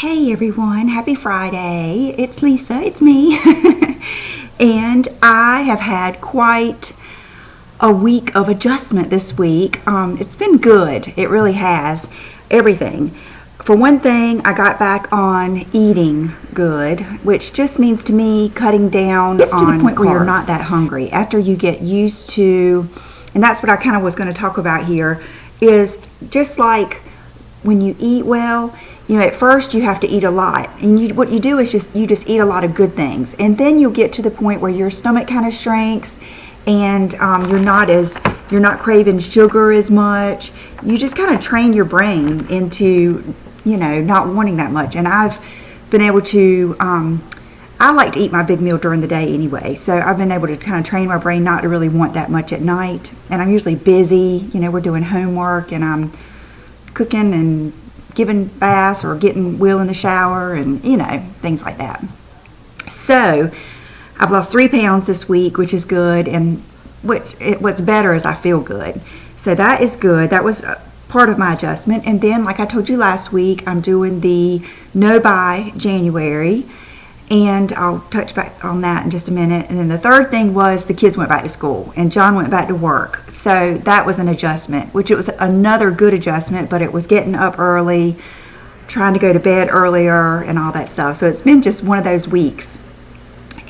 Hey everyone, happy Friday. It's Lisa, it's me. And I have had quite a week of adjustment this week. It's been good, it really has. Everything. For one thing, I got back on eating good, which just means to me cutting down on to the point where you're not that hungry. After you get used to, and that's what I kind of was going to talk about here, is just like when you eat well, you know, at first you have to eat a lot, and what you do is you just eat a lot of good things, and then you'll get to the point where your stomach kind of shrinks, and you're not craving sugar as much. You just kind of train your brain into, you know, not wanting that much. And I've been able to, I like to eat my big meal during the day anyway, so I've been able to kind of train my brain not to really want that much at night. And I'm usually busy, you know, we're doing homework, and I'm cooking and giving baths or getting Will in the shower, and you know, things like that. So I've lost 3 pounds this week, which is good, and what's better is I feel good. So that is good. That was part of my adjustment. And then, like I told you last week, I'm doing the no buy January, and I'll touch back on that in just a minute. And then the third thing was the kids went back to school and John went back to work. So that was an adjustment, which it was another good adjustment, but it was getting up early, trying to go to bed earlier and all that stuff. So it's been just one of those weeks.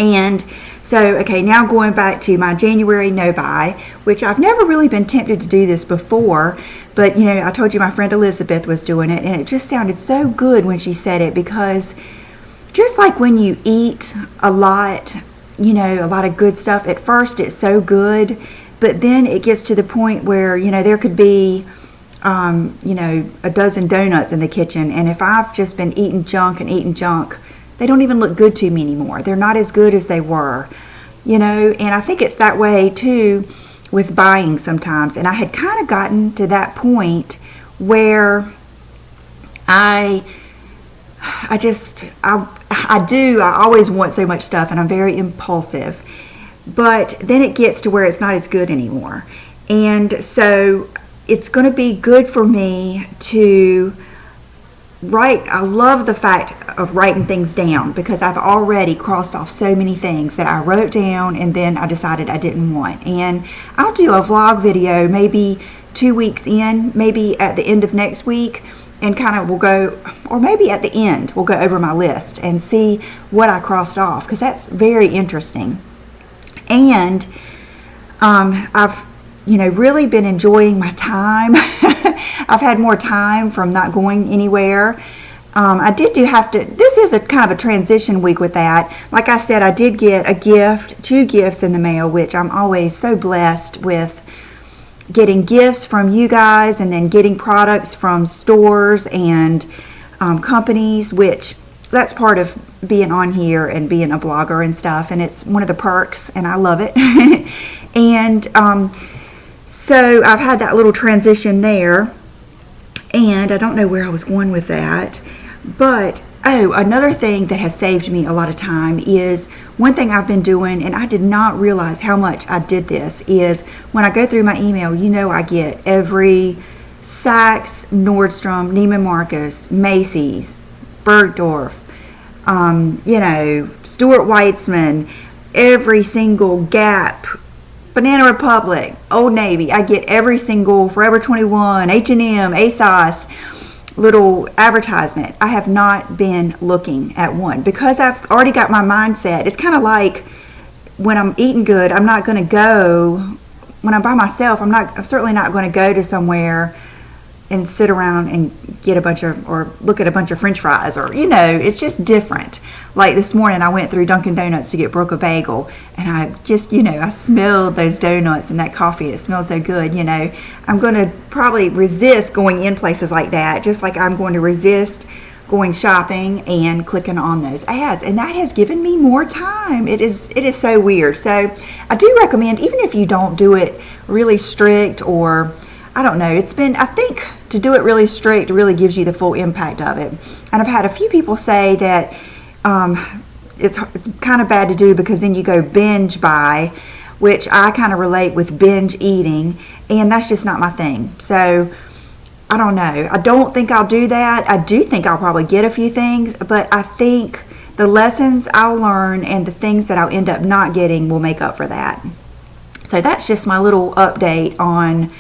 And so, okay, now going back to my January no buy, which I've never really been tempted to do this before, but you know, I told you my friend Elizabeth was doing it, and it just sounded so good when she said it, because just like when you eat a lot, you know, a lot of good stuff, at first it's so good, but then it gets to the point where, you know, there could be, you know, a dozen donuts in the kitchen, and if I've just been eating junk, they don't even look good to me anymore. They're not as good as they were, you know. And I think it's that way too with buying sometimes. And I had kind of gotten to that point where I always want so much stuff, and I'm very impulsive, but then it gets to where it's not as good anymore. And so it's going to be good for me to write. I love the fact of writing things down, because I've already crossed off so many things that I wrote down and then I decided I didn't want. And I'll do a vlog video maybe 2 weeks in, maybe at the end of next week, and kind of we'll go, or maybe at the end we'll go over my list and see what I crossed off, because that's very interesting. And I've, you know, really been enjoying my time. I've had more time from not going anywhere. I did have to, this is a kind of a transition week with that. Like I said, I did get a gift, 2 gifts in the mail, which I'm always so blessed with, getting gifts from you guys and then getting products from stores and companies, which that's part of being on here and being a blogger and stuff, and it's one of the perks, and I love it. And so I've had that little transition there, and I don't know where I was going with that, but another thing that has saved me a lot of time is one thing I've been doing, and I did not realize how much I did this, is when I go through my email, you know, I get every Saks, Nordstrom, Neiman Marcus, Macy's, Bergdorf, you know, Stuart Weitzman, every single Gap, Banana Republic, Old Navy. I get every single Forever 21, H&M, ASOS little advertisement. I have not been looking at one, because I've already got my mindset. It's kind of like when I'm eating good, I'm not going to go, when I'm by myself, I'm certainly not going to go to somewhere and sit around and get a bunch of, or look at a bunch of french fries, or, you know, it's just different. Like this morning I went through Dunkin' Donuts to get Brooke a bagel, and I just, you know, I smelled those donuts and that coffee. It smelled so good, you know. I'm going to probably resist going in places like that, just like I'm going to resist going shopping and clicking on those ads, and that has given me more time. It is so weird. So I do recommend, even if you don't do it really strict, or I don't know, it's been, I think to do it really strict really gives you the full impact of it. And I've had a few people say that it's kind of bad to do, because then you go binge buy, which I kind of relate with binge eating, and that's just not my thing. So I don't know. I don't think I'll do that. I do think I'll probably get a few things, but I think the lessons I'll learn and the things that I'll end up not getting will make up for that. So that's just my little update on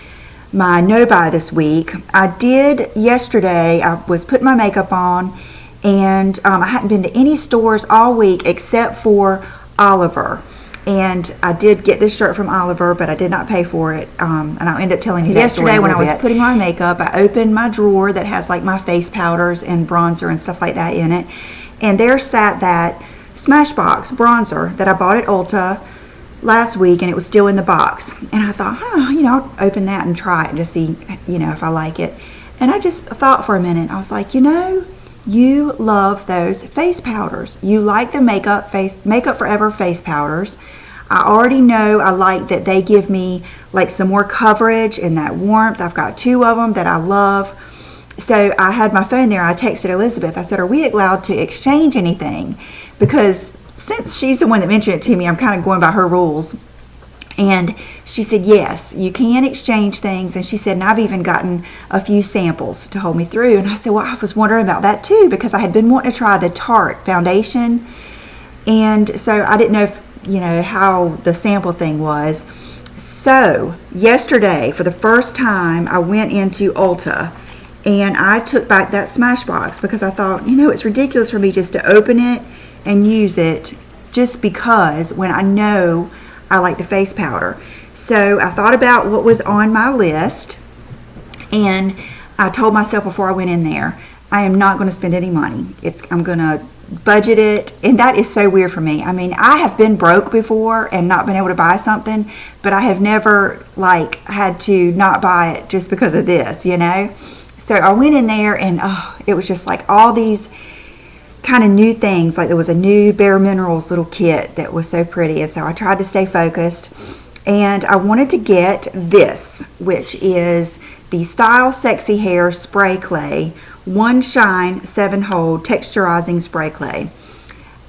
my no-buy this week. I did yesterday, I was putting my makeup on, and I hadn't been to any stores all week except for Oliver. And I did get this shirt from Oliver, but I did not pay for it. And I'll end up telling you that yesterday when I was putting on makeup, I opened my drawer that has like my face powders and bronzer and stuff like that in it. And there sat that Smashbox bronzer that I bought at Ulta last week, and it was still in the box. And I thought, I'll open that and try it to see, if I like it. And I just thought for a minute. I was like, you love those face powders. You like the Makeup Forever face powders. I already know I like that they give me like some more coverage and that warmth. I've got 2 of them that I love. So I had my phone there. I texted Elizabeth. I said, are we allowed to exchange anything? Because since she's the one that mentioned it to me, I'm kind of going by her rules. And she said, yes, you can exchange things. And she said, and I've even gotten a few samples to hold me through. And I said, well, I was wondering about that too, because I had been wanting to try the Tarte foundation. And so I didn't know if, how the sample thing was. So yesterday, for the first time, I went into Ulta and I took back that Smashbox because I thought, it's ridiculous for me just to open it and use it just because when I know I like the face powder. So I thought about what was on my list, and I told myself before I went in there, I am not going to spend any money. I'm going to budget it, and that is so weird for me. I mean, I have been broke before and not been able to buy something, but I have never had to not buy it just because of this, So I went in there, and it was just like all these kind of new things. Like there was a new Bare Minerals little kit that was so pretty, and so I tried to stay focused, and I wanted to get this, which is the Style Sexy Hair Spray Clay 1 Shine 7 Hold Texturizing Spray Clay.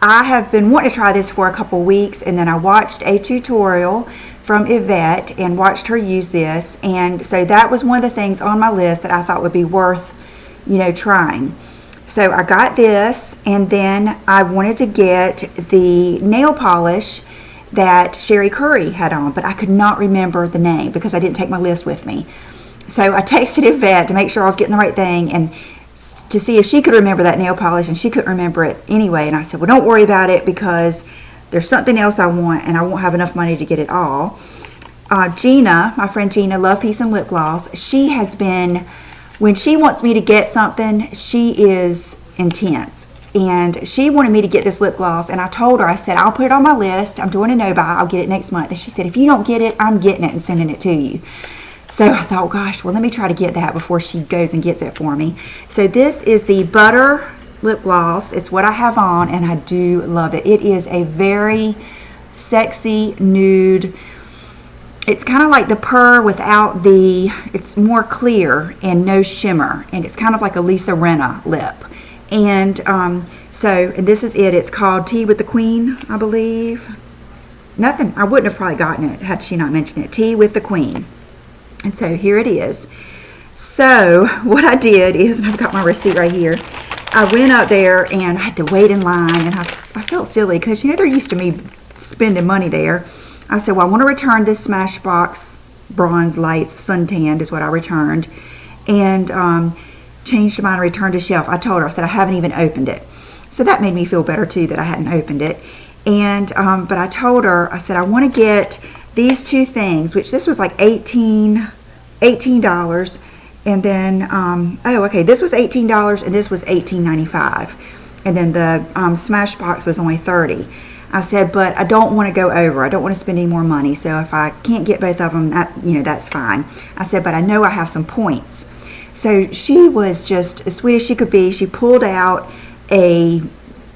I have been wanting to try this for a couple weeks, and then I watched a tutorial from Yvette and watched her use this, and so that was one of the things on my list that I thought would be worth trying. So I got this, and then I wanted to get the nail polish that Sherry Curry had on, but I could not remember the name because I didn't take my list with me. So I texted Yvette to make sure I was getting the right thing and to see if she could remember that nail polish, and she couldn't remember it anyway. And I said, well, don't worry about it because there's something else I want, and I won't have enough money to get it all. Gina, my friend Gina, Love, Peace, and Lip Gloss, she has been... When she wants me to get something, she is intense. And she wanted me to get this lip gloss, and I told her, I said, I'll put it on my list. I'm doing a no-buy. I'll get it next month. And she said, if you don't get it, I'm getting it and sending it to you. So I thought, gosh, well, let me try to get that before she goes and gets it for me. So this is the Butter lip gloss. It's what I have on, and I do love it. It is a very sexy nude. It's kind of like the Purr without the, it's more clear and no shimmer. And it's kind of like a Lisa Rinna lip. And and this is it. It's called Tea with the Queen, I believe. I wouldn't have probably gotten it had she not mentioned it. Tea with the Queen. And so here it is. So what I did is, and I've got my receipt right here, I went up there and I had to wait in line. And I felt silly because, they're used to me spending money there. I said, well, I want to return this Smashbox Bronze Lights Suntanned is what I returned. And changed mine and returned to shelf. I told her, I said, I haven't even opened it. So that made me feel better too that I hadn't opened it. And but I told her, I said, I want to get these 2 things, which this was like $18. And then, this was $18 and this was $18.95. And then the Smashbox was only $30. I said, but I don't want to go over. I don't want to spend any more money. So if I can't get both of them, that's fine. I said, but I know I have some points. So she was just as sweet as she could be. She pulled out a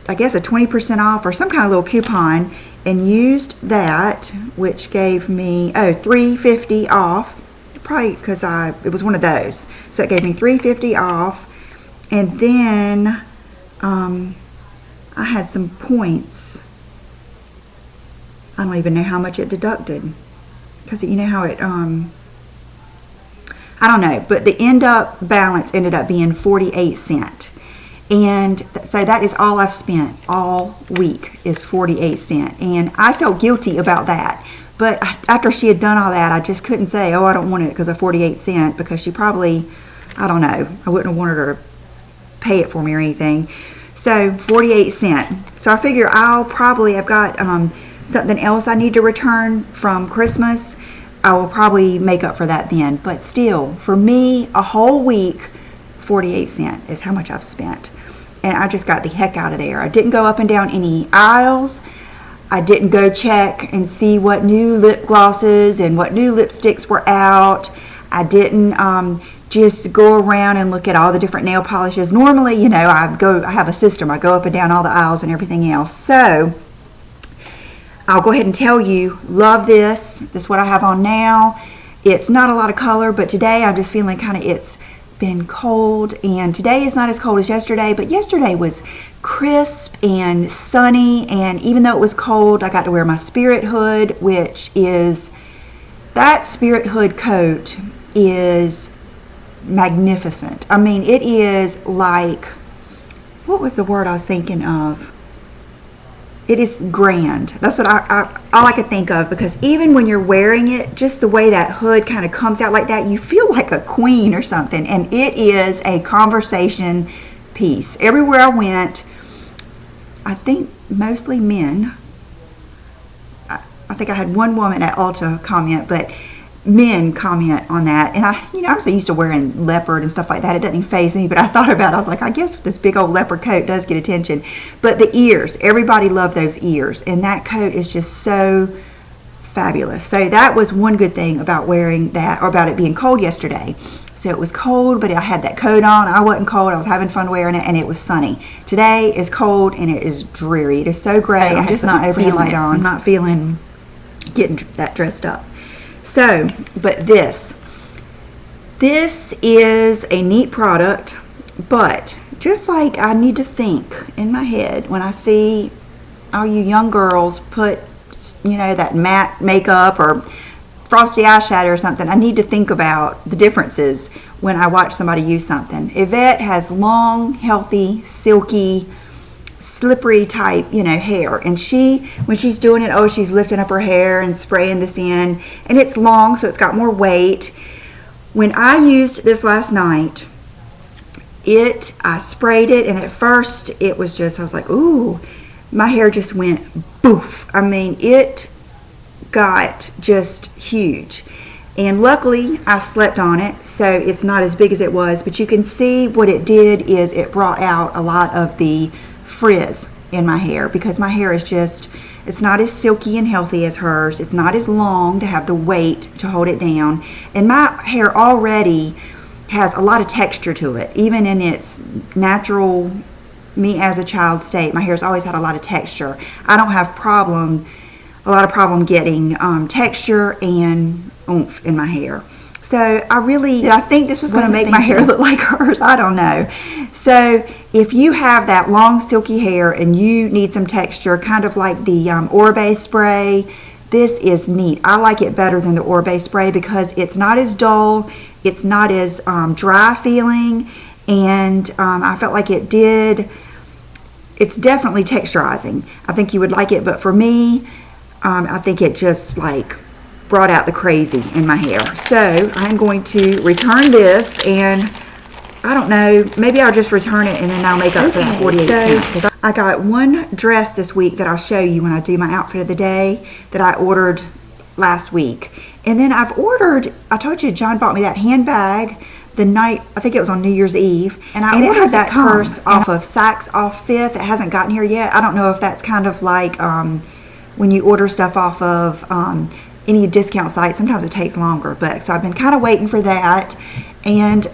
20% off or some kind of little coupon and used that, which gave me, $3.50 off. Probably because it was one of those. So it gave me $3.50 off. And then I had some points. I don't even know how much it deducted, because you know how it I don't know, but the end up balance ended up being 48 cents. And so that is all I've spent all week is 48 cents. And I felt guilty about that. But after she had done all that, I just couldn't say, oh, I don't want it because of 48 cents, because she probably, I don't know, I wouldn't have wanted her to pay it for me or anything. So 48 cents. So I figure I've got something else I need to return from Christmas. I will probably make up for that then. But still, for me, a whole week, 48 cents is how much I've spent. And I just got the heck out of there. I didn't go up and down any aisles. I didn't go check and see what new lip glosses and what new lipsticks were out. I didn't just go around and look at all the different nail polishes. Normally, you know, I have a system. I go up and down all the aisles and everything else. So I'll go ahead and tell you, love this. This is what I have on now. It's not a lot of color, but today I'm just feeling kind of, it's been cold, and today is not as cold as yesterday, but yesterday was crisp and sunny, and even though it was cold, I got to wear my Spirit hood, which is, that Spirit hood coat is magnificent. I mean, it is like, what was the word I was thinking of? It is grand. That's what all I could think of, because even when you're wearing it, just the way that hood kind of comes out like that, you feel like a queen or something. And it is a conversation piece. Everywhere I went, I think mostly men. I think I had one woman at Ulta comment, but men comment on that. And I'm so used to wearing leopard and stuff like that, it doesn't even faze me, but I thought about it, I was like, I guess this big old leopard coat does get attention. But the ears, everybody loved those ears, and that coat is just so fabulous. So that was one good thing about wearing that, or about it being cold yesterday. So it was cold, but I had that coat on. I wasn't cold, I was having fun wearing it, and it was sunny. Today is cold and it is dreary. It is so gray. I'm just not feeling it. I'm not feeling getting that dressed up. So, but this is a neat product, but just like I need to think in my head when I see all you young girls put, you know, that matte makeup or frosty eyeshadow or something, I need to think about the differences when I watch somebody use something. Yvette has long, healthy, silky, slippery type, you know, hair, and when she's doing it, oh, she's lifting up her hair and spraying this in, and it's long, so it's got more weight. When I used this last night, I sprayed it, and at first it was just, I was like, ooh, my hair just went boof. I mean, it got just huge, and luckily I slept on it, so it's not as big as it was, but you can see what it did is it brought out a lot of the frizz in my hair, because my hair is just, it's not as silky and healthy as hers. It's not as long to have the weight to hold it down, and my hair already has a lot of texture to it. Even in its natural me as a child state, my hair's always had a lot of texture. I don't have a lot of problem getting texture and oomph in my hair. So I think this was going to make my hair look like hers. I don't know. So if you have that long silky hair and you need some texture, kind of like the Orbe spray, this is neat. I like it better than the Orbe spray because it's not as dull, it's not as dry feeling, and I felt like it's definitely texturizing. I think you would like it, but for me, I think it just like brought out the crazy in my hair. So I'm going to return this, and I don't know, maybe I'll just return it and then I'll make up for that 48 cents. I got one dress this week that I'll show you when I do my outfit of the day that I ordered last week. And then I've ordered, I told you John bought me that handbag the night, I think it was on New Year's Eve, and I ordered that purse off of Saks Off 5th. It hasn't gotten here yet. I don't know if that's kind of like when you order stuff off of any discount site, sometimes it takes longer, but so I've been kind of waiting for that. And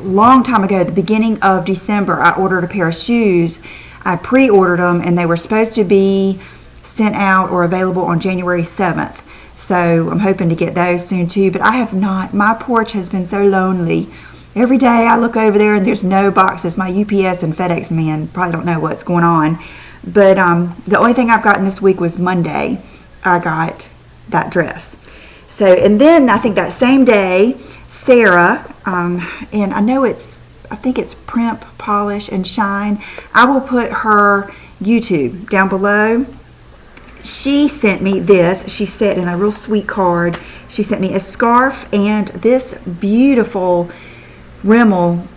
long time ago, the beginning of December, I ordered a pair of shoes. I pre-ordered them, and they were supposed to be sent out or available on January 7th. So I'm hoping to get those soon too, but I have not. My porch has been so lonely. Every day I look over there and there's no boxes. My UPS and FedEx man probably don't know what's going on. But the only thing I've gotten this week was Monday. I got that dress. So, and then I think that same day, Sarah, and I think it's Primp Polish and Shine. I will put her YouTube down below. She sent me this. She sent in a real sweet card. She sent me a scarf and this beautiful Rimmel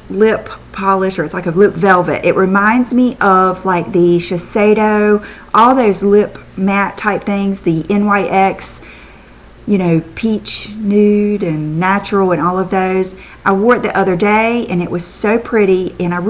lip polish, or it's like a lip velvet. It reminds me of like the Shiseido, all those lip matte type things, the NYX, you know, peach, nude, and natural, and all of those. I wore it the other day and it was so pretty, and I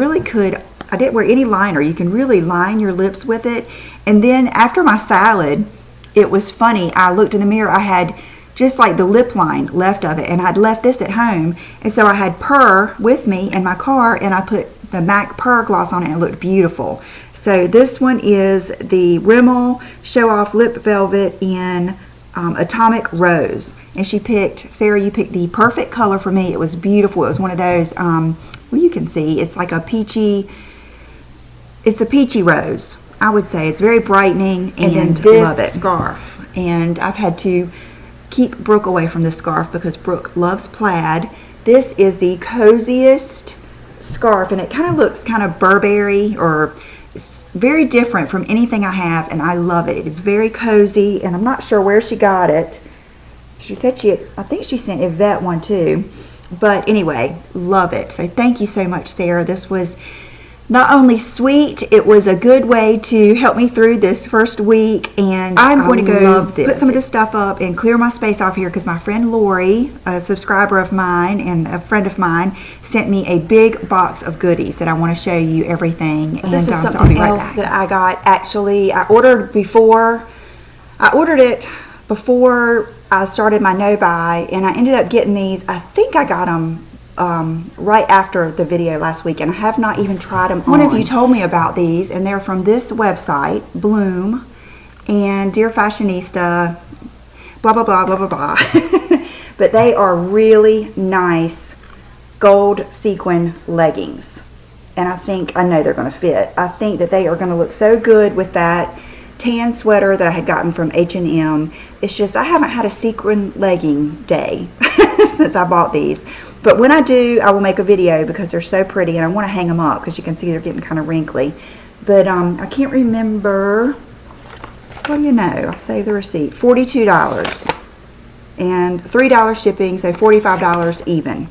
didn't wear any liner. You can really line your lips with it. And then after my salad, it was funny, I looked in the mirror, I had just like the lip line left of it, and I'd left this at home, and so I had Purr with me in my car, and I put the MAC Purr gloss on it, and it looked beautiful. So this one is the Rimmel Show Off Lip Velvet in Atomic Rose, and Sarah, you picked the perfect color for me. It was beautiful. It was one of those, well, you can see, it's like a peachy rose, I would say. It's very brightening, and this scarf, and I've had to keep Brooke away from this scarf because Brooke loves plaid. This is the coziest scarf, and it kind of looks kind of Burberry, or it's very different from anything I have, and I love it. It is very cozy, and I'm not sure where she got it. She said I think she sent Yvette one too, but anyway, love it. So thank you so much, Sarah. This was not only sweet, it was a good way to help me through this first week, and I'm going to go put some of this stuff up and clear my space off here because my friend Lori, a subscriber of mine and a friend of mine, sent me a big box of goodies that I want to show you everything. And this is something else that I got. Actually, I ordered it before I started my no buy, and I ended up getting these. I think I got them right after the video last week, and I have not even tried them on. One of you told me about these, and they're from this website, Bloom, and Dear Fashionista, blah blah blah blah blah blah. But they are really nice gold sequin leggings, and I know they're going to fit. I think that they are going to look so good with that tan sweater that I had gotten from H&M. It's just I haven't had a sequin legging day since I bought these. But when I do, I will make a video because they're so pretty, and I want to hang them up because you can see they're getting kind of wrinkly. But I can't remember. What do you know? I saved the receipt. $42 and $3 shipping, so $45 even.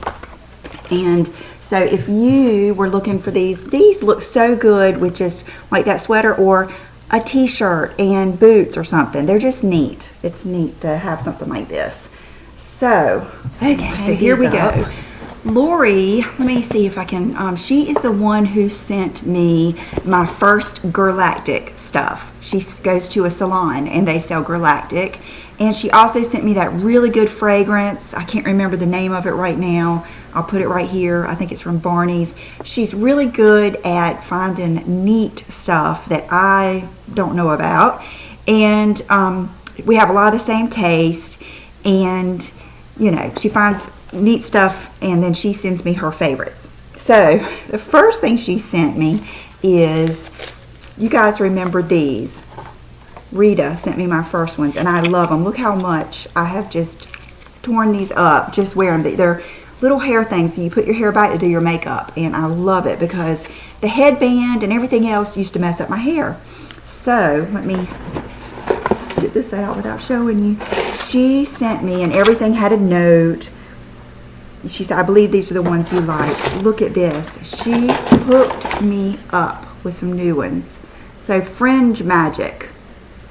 And so if you were looking for these look so good with just like that sweater or a t-shirt and boots or something. They're just neat. It's neat to have something like this. So, okay, so here we go. Lori, let me see if I can, she is the one who sent me my first Galactic stuff. She goes to a salon and they sell Galactic. And she also sent me that really good fragrance. I can't remember the name of it right now. I'll put it right here. I think it's from Barney's. She's really good at finding neat stuff that I don't know about. And we have a lot of the same taste. And, you know, she finds neat stuff and then she sends me her favorites. So the first thing she sent me is, you guys remember these. Rita sent me my first ones and I love them. Look how much I have just torn these up just wearing them. They're little hair things, so you put your hair back to do your makeup, and I love it because the headband and everything else used to mess up my hair. So let me get this out without showing you. She sent me, and everything had a note. She said, I believe these are the ones you like. Look at this. She hooked me up with some new ones. So Fringe Magic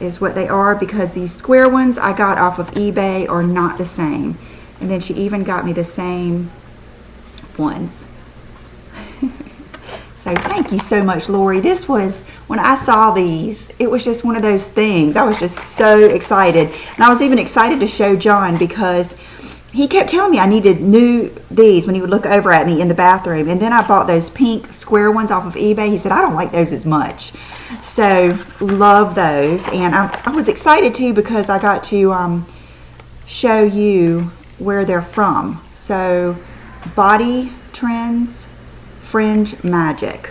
is what they are, because these square ones I got off of eBay are not the same. And then she even got me the same ones. So thank you so much, Lori. This was, when I saw these, it was just one of those things. I was just so excited. And I was even excited to show John because he kept telling me I needed these when he would look over at me in the bathroom. And then I bought those pink square ones off of eBay. He said, I don't like those as much. So love those. And I was excited too because I got to show you where they're from. So Body Trends Fringe Magic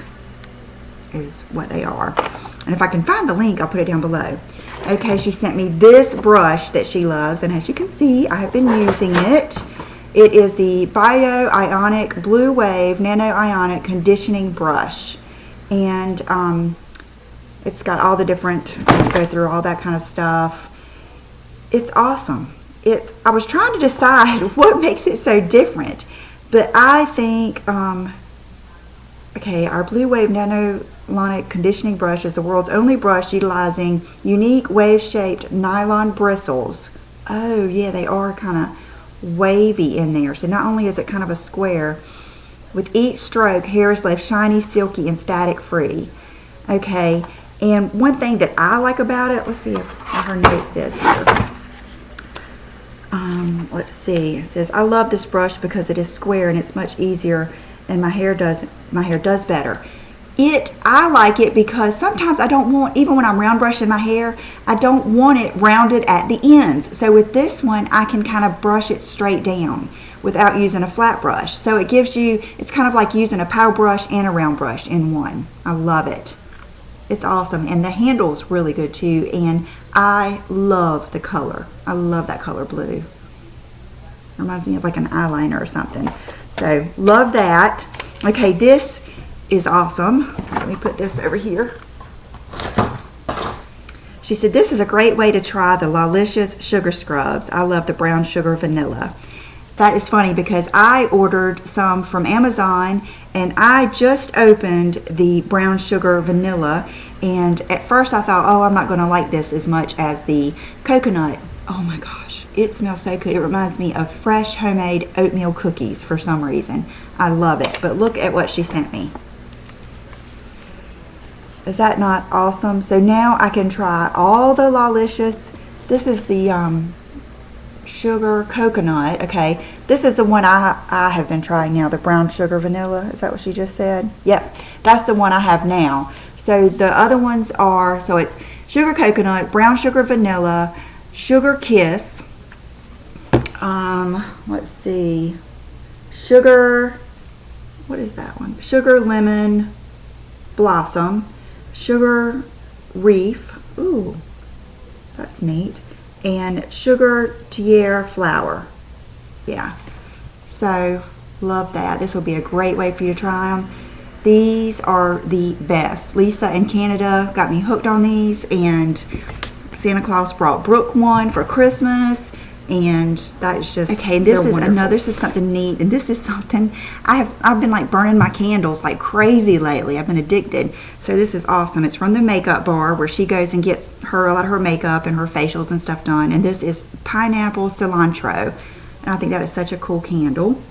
is what they are. And if I can find the link, I'll put it down below. Okay, she sent me this brush that she loves, and as you can see, I have been using it. It is the Bio Ionic Blue Wave Nano Ionic Conditioning Brush. And it's got all the different, go through all that kind of stuff. It's awesome. I was trying to decide what makes it so different, but I think, okay, our Blue Wave Nano Ionic Conditioning Brush is the world's only brush utilizing unique wave-shaped nylon bristles. Oh yeah, they are kind of wavy in there. So not only is it kind of a square, with each stroke, hair is left shiny, silky, and static-free. Okay, and one thing that I like about it, let's see what her note says here. Let's see, it says, I love this brush because it is square and it's much easier and my hair does better. I like it because sometimes I don't want, even when I'm round brushing my hair, I don't want it rounded at the ends. So with this one, I can kind of brush it straight down without using a flat brush. So it gives you, it's kind of like using a power brush and a round brush in one. I love it. It's awesome. And the handle's really good too. And I love the color. I love that color blue. Reminds me of like an eyeliner or something. So love that. Okay, this is awesome. Let me put this over here. She said, this is a great way to try the Lawlicious Sugar Scrubs. I love the brown sugar vanilla. That is funny because I ordered some from Amazon and I just opened the brown sugar vanilla, and at first I thought, oh, I'm not going to like this as much as the coconut. Oh my gosh, it smells so good. It reminds me of fresh homemade oatmeal cookies for some reason. I love it. But look at what she sent me. Is that not awesome? So now I can try all the Lawlicious. This is the sugar coconut. Okay, this is the one I have been trying now, the brown sugar vanilla. Is that what she just said? Yep, that's the one I have now. So the other ones are, so it's sugar coconut, brown sugar vanilla, sugar kiss, let's see, sugar, what is that one? Sugar lemon blossom, sugar reef, ooh, that's neat, and sugar tiare flower. Yeah, so love that. This will be a great way for you to try them. These are the best. Lisa in Canada got me hooked on these, and Santa Claus brought Brooke one for Christmas, and that is just, okay, this is wonderful. Another, this is something neat, and this is something, I've been like burning my candles like crazy lately. I've been addicted. So this is awesome. It's from the makeup bar where she goes and gets a lot of her makeup and her facials and stuff done, and this is pineapple cilantro, and I think that is such a cool candle.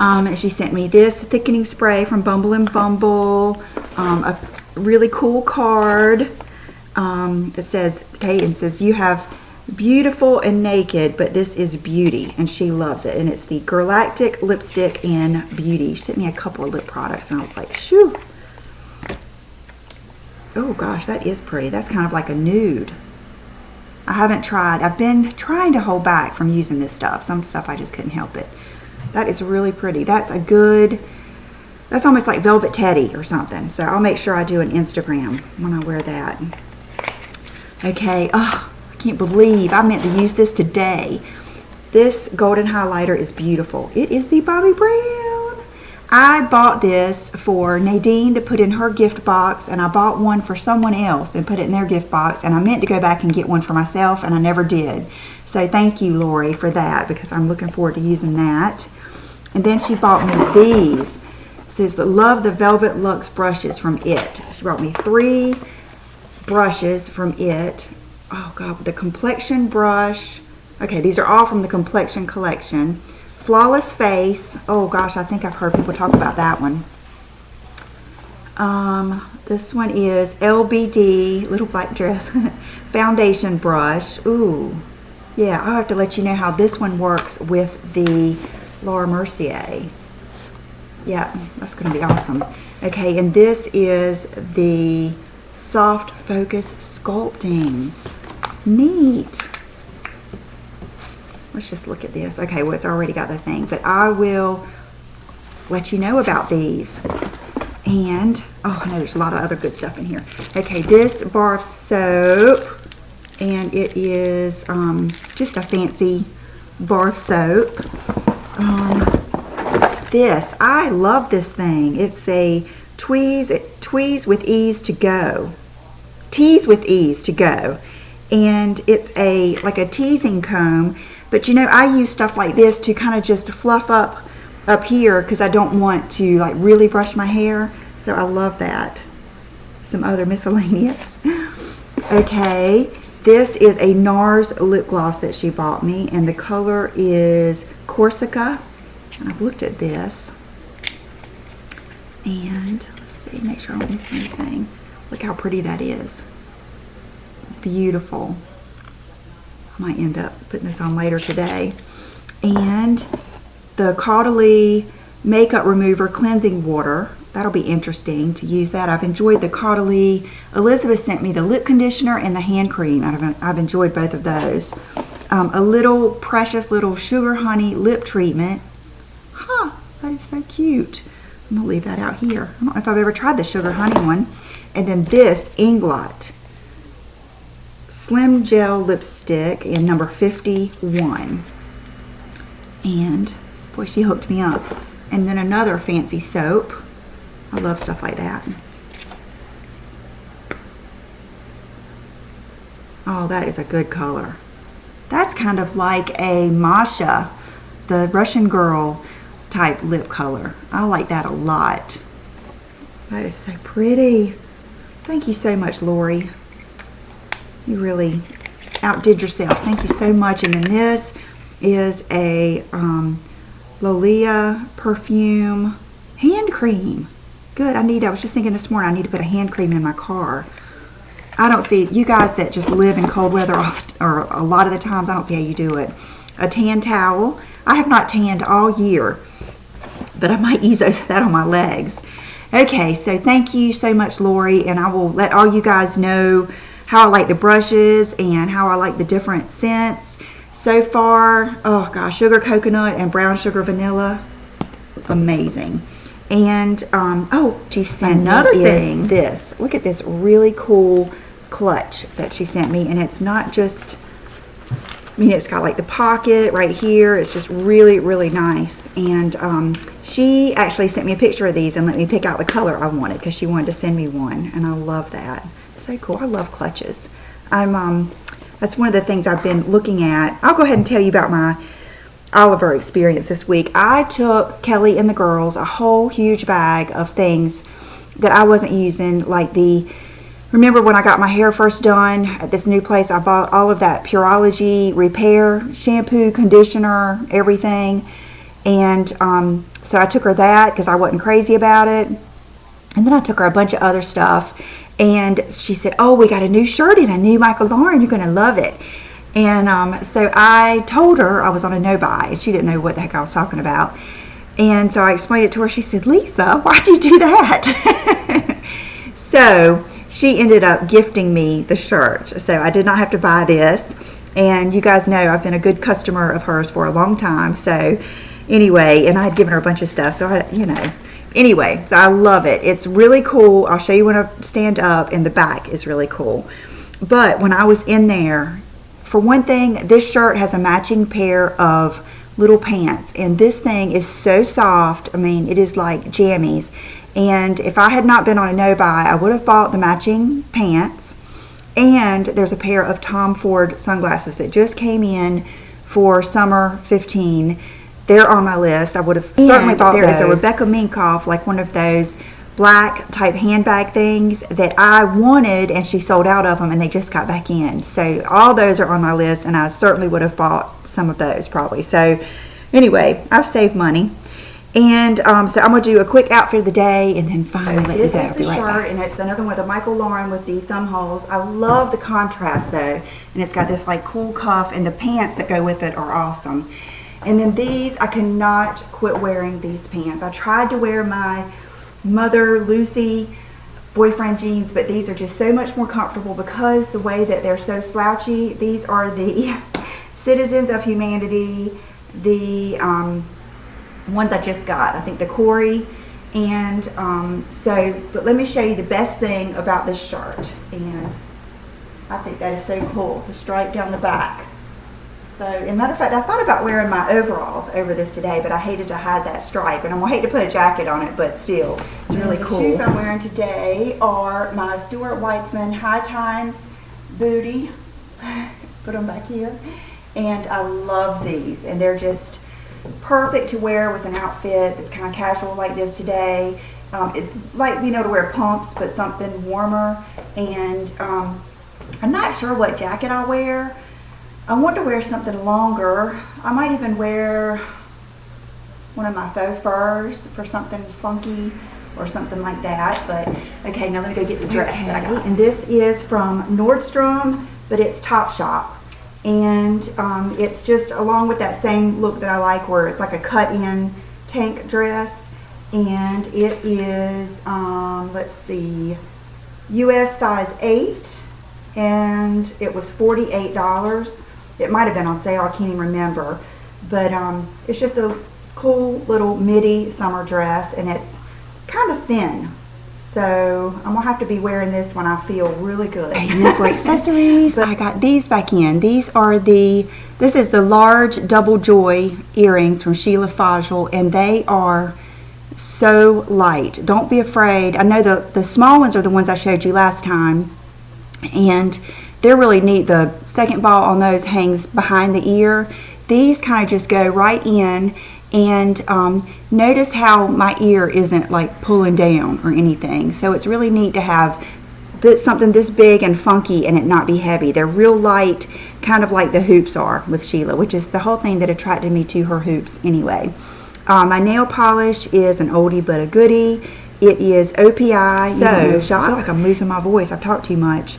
And she sent me this thickening spray from Bumble and Bumble, a really cool card. It says, Kate, and says, you have beautiful and naked, but this is beauty, and she loves it. And it's the Galactic Lipstick in Beauty. She sent me a couple of lip products, and I was like, shoo. Oh gosh, that is pretty. That's kind of like a nude. I haven't tried. I've been trying to hold back from using this stuff. Some stuff I just couldn't help it. That is really pretty. That's a good, that's almost like Velvet Teddy or something. So I'll make sure I do an Instagram when I wear that. Okay, oh, I can't believe I meant to use this today. This golden highlighter is beautiful. It is the Bobbi Brown. I bought this for Nadine to put in her gift box, and I bought one for someone else and put it in their gift box, and I meant to go back and get one for myself, and I never did. So thank you, Lori, for that, because I'm looking forward to using that. And then she bought me these. It says, love the Velvet Luxe brushes from It. She brought me 3 brushes from It. Oh God, the complexion brush. Okay, these are all from the complexion collection. Flawless Face. Oh gosh, I think I've heard people talk about that one. This one is LBD, little black dress, foundation brush. Ooh, yeah, I'll have to let you know how this one works with the Laura Mercier. Yeah, that's going to be awesome. Okay, and this is the Soft Focus Sculpting. Neat. Let's just look at this. Okay, well, it's already got the thing, but I will let you know about these. And, oh, I know there's a lot of other good stuff in here. Okay, this bar of soap, and it is just a fancy bar soap. This, I love this thing. It's a tweeze with ease to go. Tease with ease to go. And it's like a teasing comb. But you know, I use stuff like this to kind of just fluff up here because I don't want to like really brush my hair. So I love that. Some other miscellaneous. Okay, this is a NARS lip gloss that she bought me, and the color is Corsica. And I've looked at this, and let's see, make sure I don't miss anything. Look how pretty that is. Beautiful. I might end up putting this on later today. And the Caudalie Makeup Remover Cleansing Water. That'll be interesting to use that. I've enjoyed the Caudalie. Elizabeth sent me the lip conditioner and the hand cream. I've enjoyed both of those. A little precious little sugar honey lip treatment. Huh, that is so cute. I'm gonna leave that out here. I don't know if I've ever tried the sugar honey one. And then this Inglot Slim Gel Lipstick in number 51. And boy, she hooked me up. And then another fancy soap. I love stuff like that. Oh, that is a good color. That's kind of like a Masha, the Russian girl type lip color. I like that a lot. That is so pretty. Thank you so much, Lori. You really outdid yourself. Thank you so much. And then this is a Lolia perfume hand cream. Good. I was just thinking this morning I need to put a hand cream in my car. I don't see, you guys that just live in cold weather or a lot of the times, I don't see how you do it. A tan towel. I have not tanned all year, but I might use that on my legs. Okay, so thank you so much, Lori, and I will let all you guys know how I like the brushes and how I like the different scents. So far, oh gosh, sugar coconut and brown sugar vanilla, amazing. And oh, she sent another thing. This, look at this really cool clutch that she sent me, and it's not just, I mean, it's got like the pocket right here. It's just really, really nice. And she actually sent me a picture of these and let me pick out the color I wanted because she wanted to send me one, and I love that. So cool. I love clutches. That's one of the things I've been looking at. I'll go ahead and tell you about my Oliver experience this week. I took Kelly and the girls a whole huge bag of things that I wasn't using, like remember when I got my hair first done at this new place, I bought all of that Pureology repair shampoo, conditioner, everything. And so I took her that because I wasn't crazy about it. And then I took her a bunch of other stuff, and she said, oh, we got a new shirt in, a new Michael Lauren, you're gonna love it. And so I told her I was on a no-buy, and she didn't know what the heck I was talking about. And so I explained it to her. She said, Lisa, why'd you do that? So she ended up gifting me the shirt. So I did not have to buy this. And you guys know I've been a good customer of hers for a long time. So anyway, and I had given her a bunch of stuff. So anyway, so I love it. It's really cool. I'll show you when I stand up, and the back is really cool. But when I was in there, for one thing, this shirt has a matching pair of little pants, and this thing is so soft. I mean, it is like jammies. And if I had not been on a no-buy, I would have bought the matching pants. And there's a pair of Tom Ford sunglasses that just came in for summer 15. They're on my list. I would have certainly bought those. There is a Rebecca Minkoff, like one of those black type handbag things that I wanted, and she sold out of them, and they just got back in. So all those are on my list, and I certainly would have bought some of those probably. So anyway, I've saved money. And so I'm going to do a quick outfit of the day and then finally let you go. This is the shirt, and it's another one with a Michael Lauren with the thumb holes. I love the contrast though, and it's got this like cool cuff, and the pants that go with it are awesome. And then these, I cannot quit wearing these pants. I tried to wear my Mother Lucy boyfriend jeans, but these are just so much more comfortable because the way that they're so slouchy. These are the Citizens of Humanity, the ones I just got, I think the Quarry. And but let me show you the best thing about this shirt, and I think that is so cool, the stripe down the back. So, as a matter of fact, I thought about wearing my overalls over this today, but I hated to hide that stripe, and I'm gonna hate to put a jacket on it, but still, it's really cool. The shoes I'm wearing today are my Stuart Weitzman High Times booty. Put them back here, and I love these, and they're just perfect to wear with an outfit. It's kind of casual like this today. It's like, you know, to wear pumps, but something warmer. And I'm not sure what jacket I'll wear. I want to wear something longer. I might even wear one of my faux furs for something funky or something like that. But okay, now let me go get the dress that I got. And this is from Nordstrom, but it's Topshop. And it's just along with that same look that I like, where it's like a cut-in tank dress. And it is, let's see, US size 8, and it was $48. It might have been on sale, I can't even remember. But it's just a cool little midi summer dress, and it's kind of thin. So I'm gonna have to be wearing this when I feel really good. And then for accessories, I got these back in. These are this is the large double joy earrings from Sheila Fajl, and they are so light. Don't be afraid. I know the small ones are the ones I showed you last time, and they're really neat. The second ball on those hangs behind the ear. These kind of just go right in, and notice how my ear isn't like pulling down or anything. So it's really neat to have something this big and funky and it not be heavy. They're real light, kind of like the hoops are with Sheila, which is the whole thing that attracted me to her hoops anyway. My nail polish is an oldie but a goodie. It is OPI. So I feel like I'm losing my voice. I've talked too much.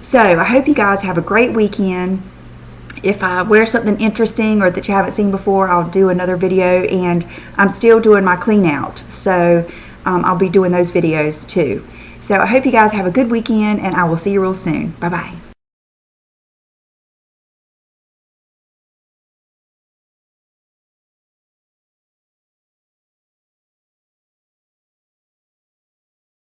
So I hope you guys have a great weekend. If I wear something interesting or that you haven't seen before, I'll do another video, and I'm still doing my clean out. So I'll be doing those videos too. So I hope you guys have a good weekend, and I will see you real soon. Bye-bye.